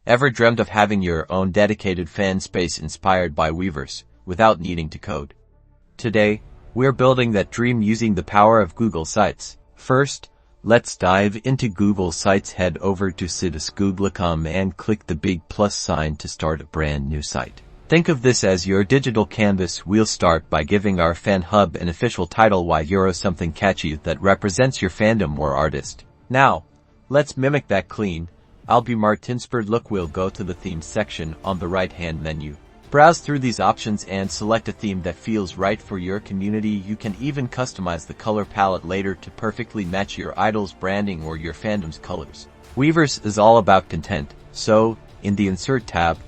Ever dreamt of having your own dedicated fan space inspired by Weverse, without needing to code? Today, we're building that dream using the power of Google Sites. First, let's dive into Google Sites. Head over to sites.google.com and click the big plus sign to start a brand new site. Think of this as your digital canvas. We'll start by giving our fan hub an official title. Something catchy that represents your fandom or artist. Now, let's mimic that clean, I'll be Martinspird look. We'll go to the themes section on the right-hand menu. Browse through these options and select a theme that feels right for your community. You can even customize the color palette later to perfectly match your idol's branding or your fandom's colors. Weverse is all about content, so, in the Insert tab,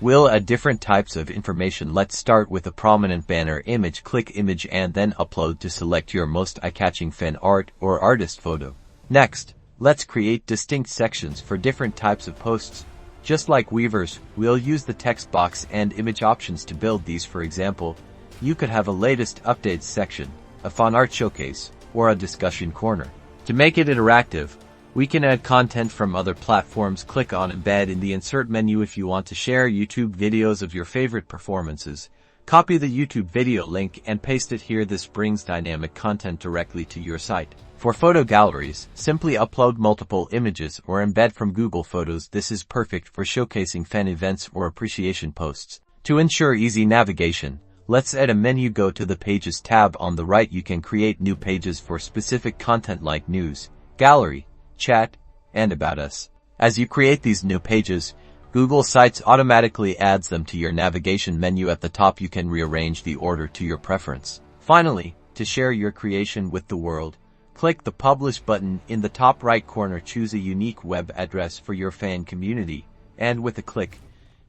we'll add different types of information. Let's start with a prominent banner image. Click Image and then Upload to select your most eye-catching fan art or artist photo. Next, let's create distinct sections for different types of posts. Just like Weverse, we'll use the text box and image options to build these. For example, you could have a latest updates section, a fan art showcase, or a discussion corner. To make it interactive, we can add content from other platforms. Click on Embed in the Insert menu. If you want to share YouTube videos of your favorite performances, copy the YouTube video link and paste it here. This brings dynamic content directly to your site. For photo galleries, simply upload multiple images or embed from Google Photos. This is perfect for showcasing fan events or appreciation posts. To ensure easy navigation, let's add a menu. Go to the Pages tab on the right. You can create new pages for specific content like news, gallery, chat, and about us. As you create these new pages, Google Sites automatically adds them to your navigation menu. At the top, you can rearrange the order to your preference. Finally, to share your creation with the world, click the Publish button in the top right corner. Choose a unique web address for your fan community, and with a click,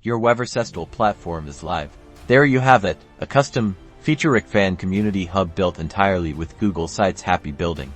your Weverse-style platform is live. There you have it, a custom, feature-rich fan community hub built entirely with Google Sites. Happy building!